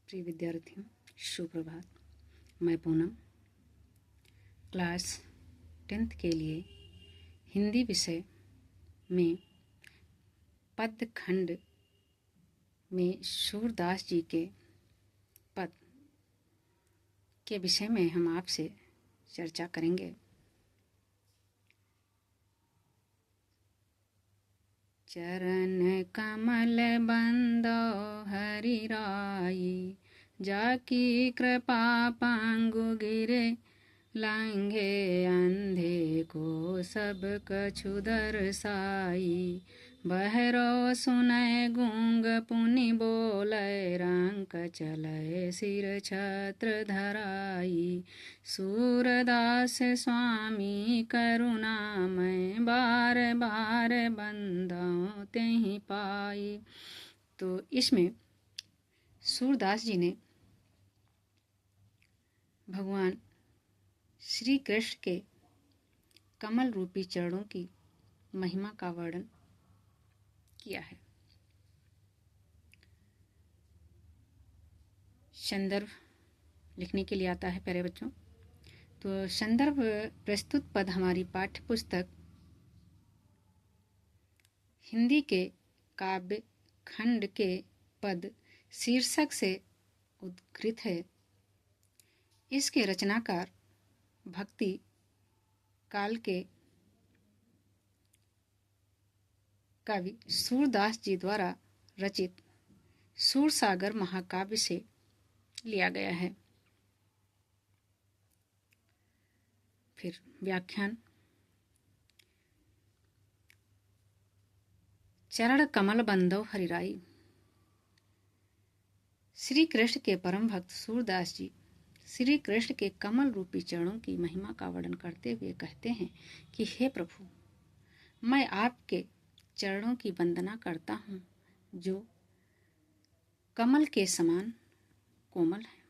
प्रिय विद्यार्थियों, सुप्रभात। मैं पूनम क्लास 10th के लिए हिंदी विषय में पद खंड में सूरदास जी के पद के विषय में हम आपसे चर्चा करेंगे। चरण कमल बंदो हरि राई, जाकी कृपा पांगु गिरे लांघे अंधे को सब कछु दर्शाई। बहरो सुनय गूंग पुनि बोलय, रंक चलय सिर छत्र धराई। सूरदास स्वामी करुणामय, बार बार बंदों तेहि पाई। तो इसमें सूरदास जी ने भगवान श्री कृष्ण के कमल रूपी चरणों की महिमा का वर्णन किया है। संदर्भ लिखने के लिए आता है प्यारे बच्चों। तो संदर्भ प्रस्तुत पद हमारी पाठ्य पुस्तक हिंदी के काव्य खंड के पद शीर्षक से उद्धृत है। इसके रचनाकार भक्ति काल के कवि सूरदास जी द्वारा रचित सूरसागर महाकाव्य से लिया गया है। फिर व्याख्यान। चरण कमल बंदो हरिराई। श्री कृष्ण के परम भक्त सूरदास जी श्री कृष्ण के कमल रूपी चरणों की महिमा का वर्णन करते हुए कहते हैं कि हे प्रभु, मैं आपके चरणों की वंदना करता हूँ जो कमल के समान कोमल है।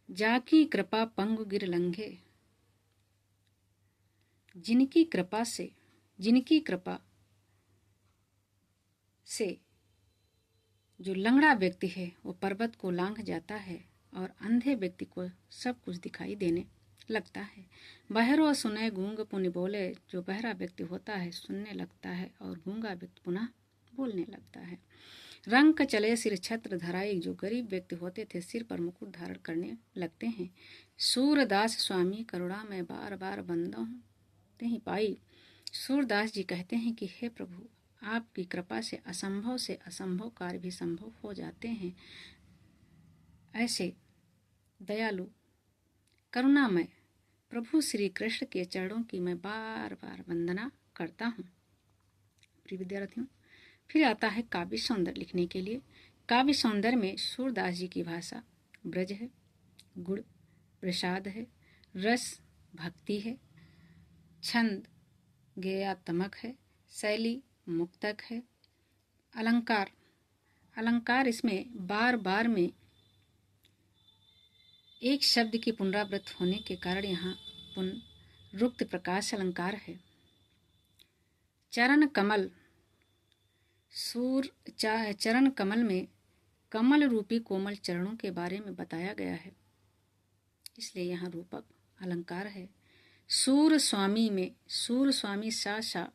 जाकी कृपा पंगु गिर लंघे, जिनकी कृपा से जो लंगड़ा व्यक्ति है वो पर्वत को लांघ जाता है और अंधे व्यक्ति को सब कुछ दिखाई देने लगता है। बहरो सुने गूंग पुनि बोले, जो बहरा व्यक्ति होता है सुनने लगता है और गूंगा व्यक्ति पुनः बोलने लगता है। रंक चले सिर छत्र धराई, जो गरीब व्यक्ति होते थे सिर पर मुकुट धारण करने लगते हैं। सूरदास स्वामी करुणा में बार बार बंदो तेहि पाई। सूरदास जी कहते हैं कि हे प्रभु, आपकी कृपा से असंभव कार्य भी संभव हो जाते हैं। ऐसे दयालु करुणामय प्रभु श्री कृष्ण के चरणों की मैं बार बार वंदना करता हूँ। प्रिय विद्यार्थियों, फिर आता है काव्य सौंदर्य लिखने के लिए। काव्य सौंदर्य में सूरदास जी की भाषा ब्रज है, गुण प्रसाद है, रस भक्ति है, छंद गेयात्मक है, शैली मुक्तक है। अलंकार इसमें बार बार में एक शब्द की पुनरावृत्ति होने के कारण यहाँ पुनरुक्त प्रकाश अलंकार है। चरण कमल में कमल रूपी कोमल चरणों के बारे में बताया गया है, इसलिए यहाँ रूपक अलंकार है। सूर स्वामी सा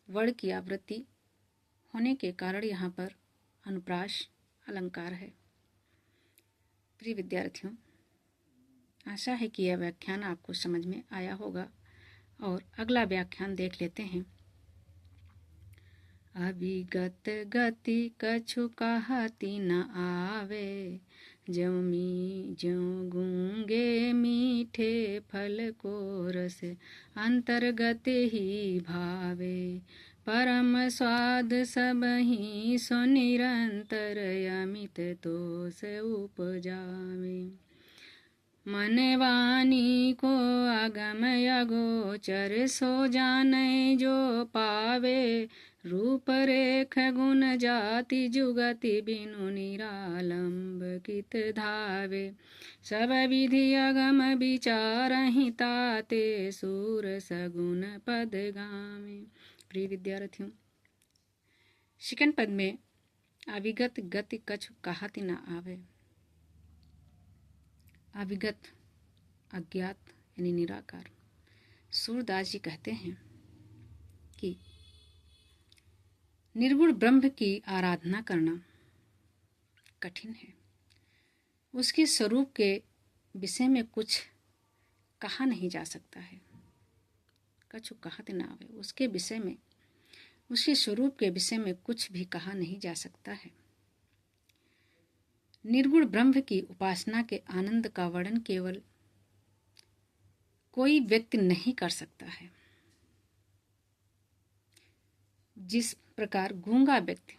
वर्ण की आवृत्ति होने के कारण यहाँ पर अनुप्रास अलंकार है। प्रिय विद्यार्थियों, आशा है कि यह व्याख्यान आपको समझ में आया होगा और अगला व्याख्यान देख लेते हैं। अभिगत गति कछु कहती न आवे, ज्यों गूंगे मीठे फल को रस अंतर्गत ही भावे। परम स्वाद सबहि सो निरंतर, अमित तोष उपजावे। मन वाणी को अगम अगोचर, सो जाने जो पावे। रूप रेख गुण जाति जुगति, बिनु निरालंब कित धावे। सब विधि अगम विचारहि ताते, सूर सगुन पद गावे। प्रिय विद्यार्थियों, सेकंड पद में अविगत गति कछु कहत न आवे। अविगत अज्ञात यानी निराकार। सूरदास जी कहते हैं कि निर्गुण ब्रह्म की आराधना करना कठिन है। उसके स्वरूप के विषय में कुछ कहा नहीं जा सकता है। कछु कहत न आवे, उसके विषय में, उसके स्वरूप के विषय में कुछ भी कहा नहीं जा सकता है। निर्गुण ब्रह्म की उपासना के आनंद का वर्णन केवल कोई व्यक्ति नहीं कर सकता है। जिस प्रकार गूंगा व्यक्ति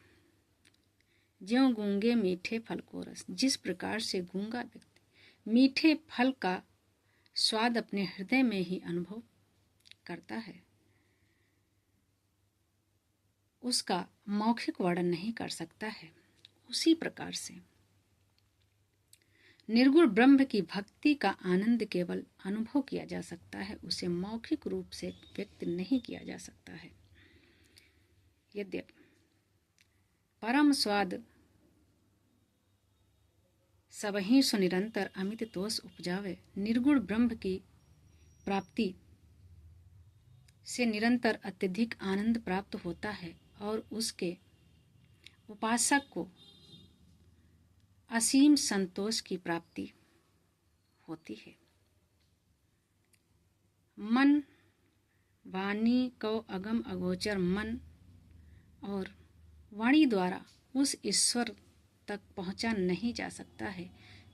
ज्यों गूंगे मीठे फल को रस, जिस प्रकार से गूंगा व्यक्ति मीठे फल का स्वाद अपने हृदय में ही अनुभव करता है, उसका मौखिक वर्णन नहीं कर सकता है, उसी प्रकार से निर्गुण ब्रह्म की भक्ति का आनंद केवल अनुभव किया जा सकता है, उसे मौखिक रूप से व्यक्त नहीं किया जा सकता है। यद्यपि परम स्वाद सबहि सुनिरंतर अमित तोष उपजावे, निर्गुण ब्रह्म की प्राप्ति से निरंतर अत्यधिक आनंद प्राप्त होता है और उसके उपासक को असीम संतोष की प्राप्ति होती है। मन वाणी को अगम अगोचर मन और वाणी द्वारा उस ईश्वर तक पहुंचा नहीं जा सकता है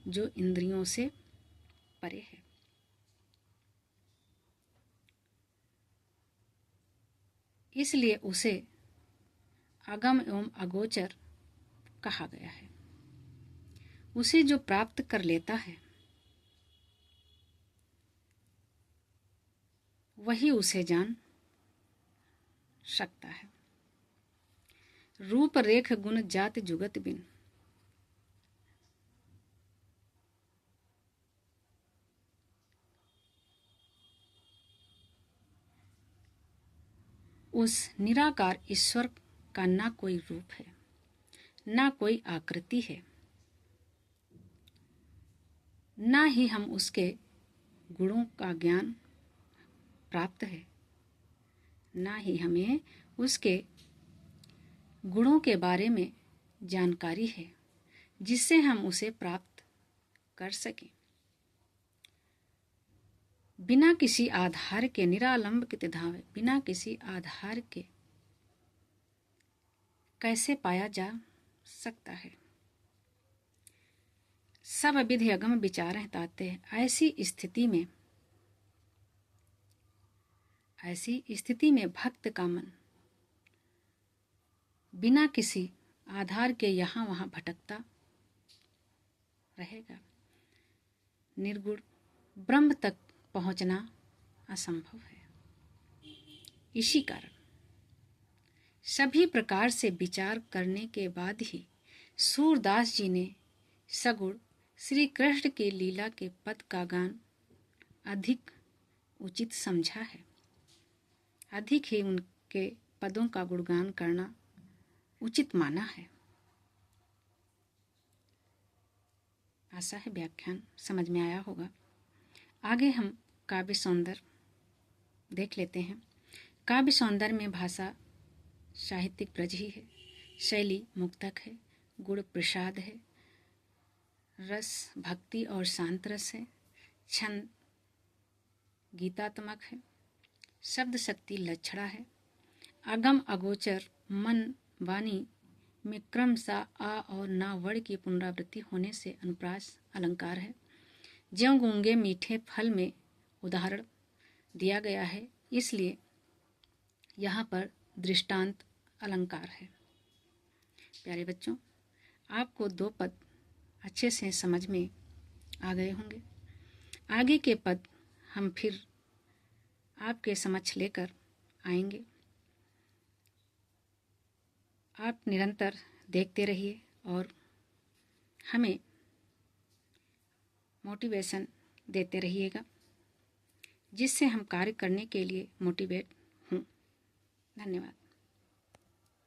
जो इंद्रियों से परे है। इसलिए उसे अगम एवं अगोचर कहा गया है। उसे जो प्राप्त कर लेता है वही उसे जान सकता है। रूप रेख गुण जाति जुगत बिन, उस निराकार ईश्वर का ना कोई रूप है, ना कोई आकृति है, ना ही हम उसके गुणों का ज्ञान प्राप्त है, ना ही हमें उसके गुणों के बारे में जानकारी है जिससे हम उसे प्राप्त कर सकें। बिना किसी आधार के निरालंब के धावे, बिना किसी आधार के कैसे पाया जा सकता है। सब विधि अगम विचार ताते हैं। ऐसी स्थिति में भक्त का मन बिना किसी आधार के यहाँ वहाँ भटकता रहेगा। निर्गुण ब्रह्म तक पहुँचना असंभव है। इसी कारण सभी प्रकार से विचार करने के बाद ही सूरदास जी ने सगुण श्री कृष्ण के लीला के पद का गान अधिक उचित समझा है। अधिक ही उनके पदों का गुणगान करना उचित माना है। आशा है व्याख्यान समझ में आया होगा। आगे हम काव्य सौंदर्य देख लेते हैं। काव्य सौंदर्य में भाषा साहित्यिक ब्रज ही है, शैली मुक्तक है, गुण प्रसाद है, रस भक्ति और शांत रस है, छंद गीतात्मक है, शब्द शक्ति लक्षणा है, अगम अगोचर मन वाणी में क्रमशः आ और ना वर्ण की पुनरावृत्ति होने से अनुप्रास अलंकार है। ज्यों गूंगे मीठे फल में उदाहरण दिया गया है, इसलिए यहाँ पर दृष्टांत अलंकार है। प्यारे बच्चों, आपको दो पद अच्छे से समझ में आ गए होंगे। आगे के पद हम फिर आपके समक्ष लेकर आएंगे। आप निरंतर देखते रहिए और हमें मोटिवेशन देते रहिएगा, जिससे हम कार्य करने के लिए मोटिवेट हों। धन्यवाद।